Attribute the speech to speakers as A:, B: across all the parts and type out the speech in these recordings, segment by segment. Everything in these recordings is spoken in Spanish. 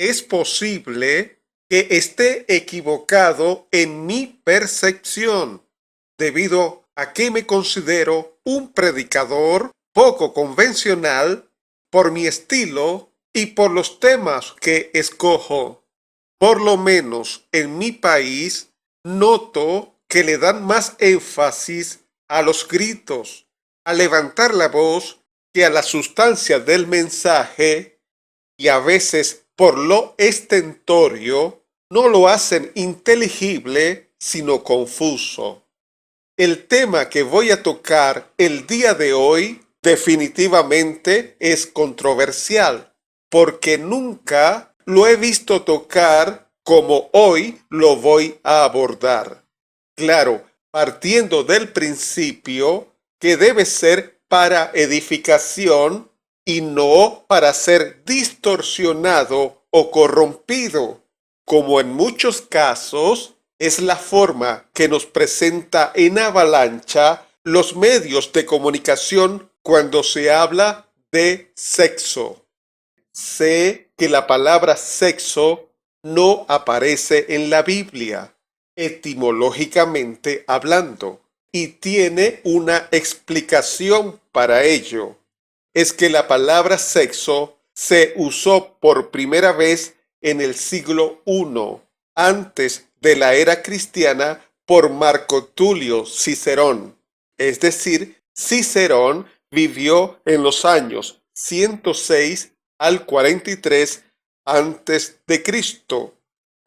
A: es posible que esté equivocado en mi percepción, debido a que me considero un predicador poco convencional por mi estilo y por los temas que escojo. Por lo menos en mi país, noto que le dan más énfasis a los gritos, a levantar la voz, que a la sustancia del mensaje, y a veces por lo estentorio no lo hacen inteligible, sino confuso. El tema que voy a tocar el día de hoy definitivamente es controversial, porque nunca lo he visto tocar como hoy lo voy a abordar. Claro, partiendo del principio que debe ser para edificación y no para ser distorsionado o corrompido, como en muchos casos es la forma que nos presenta en avalancha los medios de comunicación cuando se habla de sexo. Sé que la palabra sexo no aparece en la Biblia, etimológicamente hablando, y tiene una explicación para ello. Es que la palabra sexo se usó por primera vez en el siglo I, antes de la era cristiana, por Marco Tulio Cicerón. Es decir, Cicerón vivió en los años 106 al 43 antes de Cristo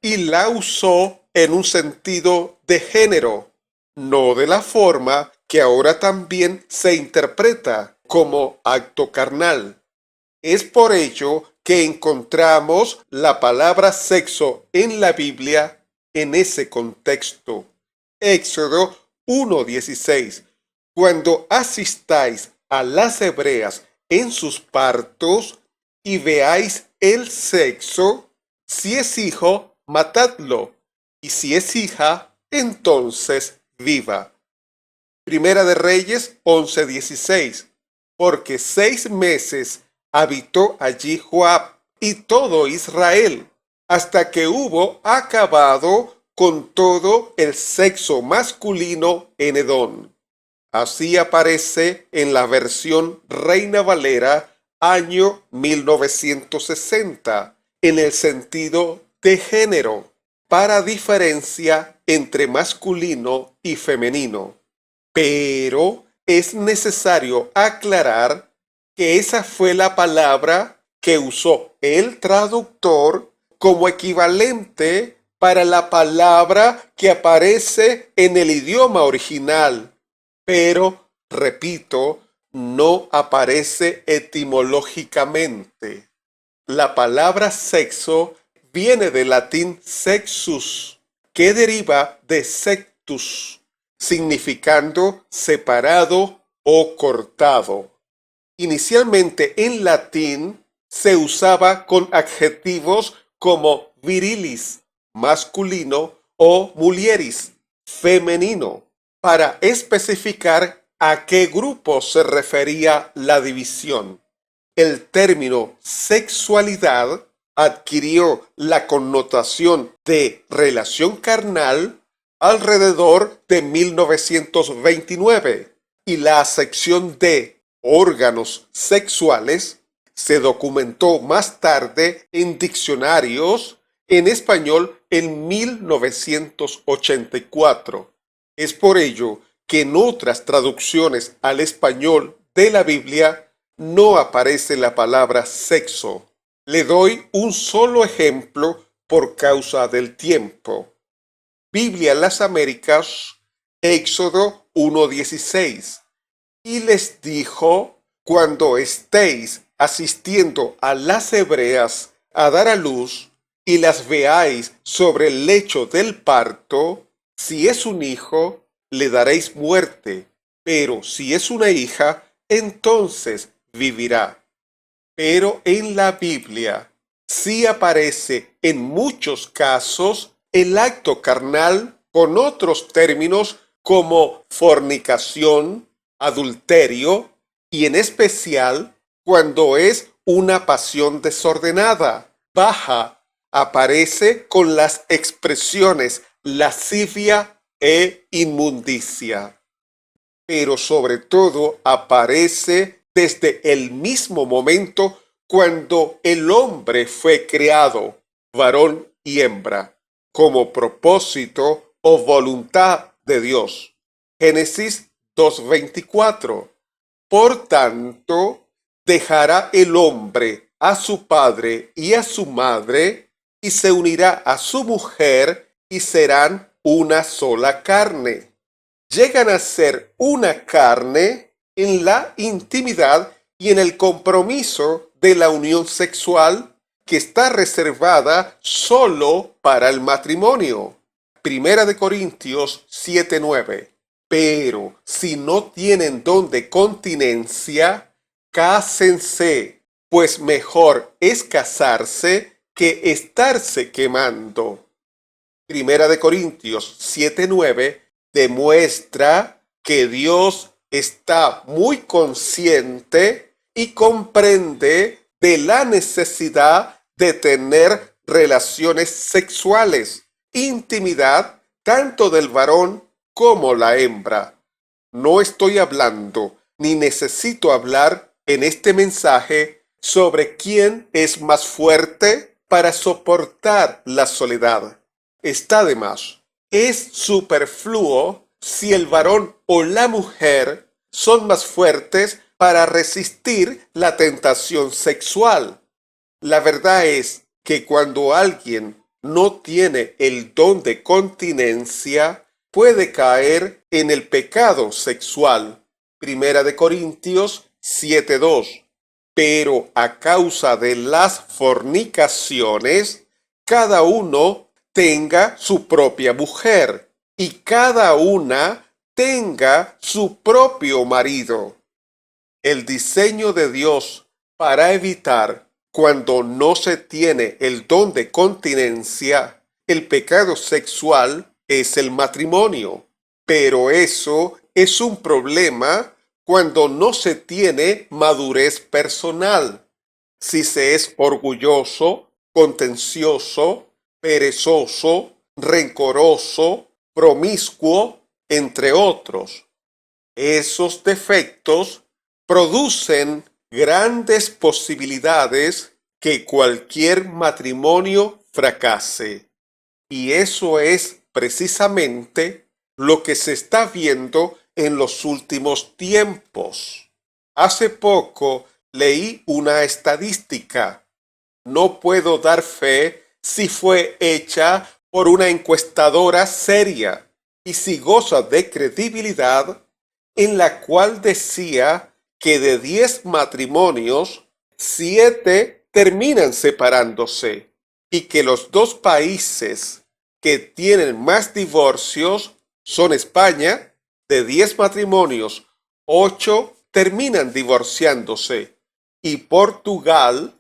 A: y la usó en un sentido de género, no de la forma que ahora también se interpreta como acto carnal. Es por ello que encontramos la palabra sexo en la Biblia en ese contexto. Éxodo 1:16. Cuando asistáis a las hebreas en sus partos y veáis el sexo, si es hijo, matadlo, y si es hija, entonces viva. Primera de Reyes 11:16. Porque 6 meses habitó allí Joab y todo Israel, hasta que hubo acabado con todo el sexo masculino en Edom. Así aparece en la versión Reina Valera, año 1960, en el sentido de género, para diferencia entre masculino y femenino. Pero es necesario aclarar que esa fue la palabra que usó el traductor como equivalente para la palabra que aparece en el idioma original, pero, repito, no aparece etimológicamente. La palabra sexo viene del latín sexus, que deriva de sectus, significando separado o cortado. Inicialmente en latín se usaba con adjetivos como virilis, masculino, o mulieris, femenino, para especificar a qué grupo se refería la división. El término sexualidad adquirió la connotación de relación carnal alrededor de 1929 y la acepción de órganos sexuales se documentó más tarde en diccionarios en español en 1984. Es por ello que en otras traducciones al español de la Biblia no aparece la palabra sexo. Le doy un solo ejemplo por causa del tiempo. Biblia en las Américas, Éxodo 1:16. Y les dijo: cuando estéis asistiendo a las hebreas a dar a luz y las veáis sobre el lecho del parto, si es un hijo, le daréis muerte, pero si es una hija, entonces vivirá. Pero en la Biblia sí aparece en muchos casos el acto carnal con otros términos como fornicación, adulterio y en especial cuando es una pasión desordenada, baja aparece con las expresiones lascivia e inmundicia, pero sobre todo aparece desde el mismo momento cuando el hombre fue creado, varón y hembra, como propósito o voluntad de Dios. Génesis 2:24. Por tanto, dejará el hombre a su padre y a su madre, y se unirá a su mujer, y serán una sola carne. Llegan a ser una carne en la intimidad y en el compromiso de la unión sexual que está reservada solo para el matrimonio. Primera de Corintios 7:9. Pero si no tienen don de continencia, cásense, pues mejor es casarse que estarse quemando. Primera de Corintios 7:9 demuestra que Dios está muy consciente y comprende de la necesidad de tener relaciones sexuales, intimidad tanto del varón como la hembra. No estoy hablando ni necesito hablar en este mensaje sobre quién es más fuerte para soportar la soledad. Está de más. Es superfluo si el varón o la mujer son más fuertes para resistir la tentación sexual. La verdad es que cuando alguien no tiene el don de continencia, puede caer en el pecado sexual. Primera de Corintios 7:2. Pero a causa de las fornicaciones, cada uno tenga su propia mujer y cada una tenga su propio marido. El diseño de Dios para evitar, cuando no se tiene el don de continencia, el pecado sexual es el matrimonio. Pero eso es un problema cuando no se tiene madurez personal. Si se es orgulloso, contencioso, perezoso, rencoroso, promiscuo, entre otros. Esos defectos producen grandes posibilidades que cualquier matrimonio fracase. Y eso es precisamente lo que se está viendo en los últimos tiempos. Hace poco leí una estadística. No puedo dar fe si fue hecha por una encuestadora seria y si goza de credibilidad, en la cual decía que de 10 matrimonios, 7 terminan separándose y que los dos países que tienen más divorcios son España, de 10 matrimonios, 8 terminan divorciándose, y Portugal,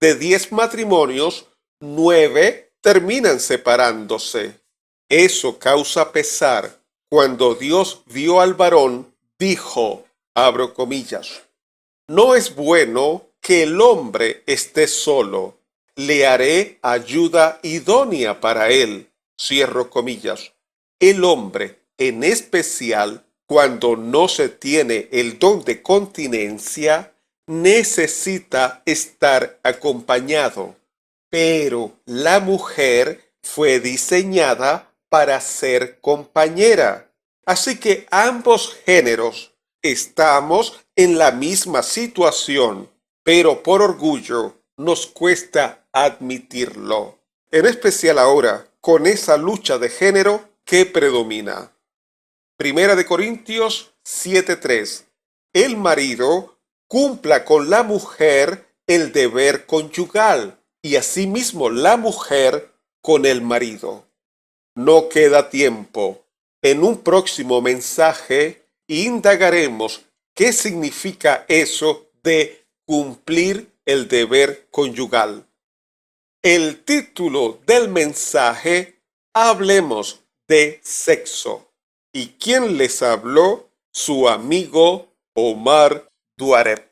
A: de 10 matrimonios, 9 terminan separándose. Eso causa pesar. Cuando Dios vio al varón, dijo, abro comillas, no es bueno que el hombre esté solo, le haré ayuda idónea para él, cierro comillas. El hombre, en especial, cuando no se tiene el don de continencia, necesita estar acompañado. Pero la mujer fue diseñada para ser compañera. Así que ambos géneros estamos en la misma situación, pero por orgullo nos cuesta admitirlo. En especial ahora, con esa lucha de género que predomina. Primera de Corintios 7:3. El marido cumpla con la mujer el deber conyugal y asimismo la mujer con el marido. No queda tiempo. En un próximo mensaje indagaremos qué significa eso de cumplir el deber conyugal. El título del mensaje, hablemos de sexo. ¿Y quién les habló? Su amigo Omar Duareb.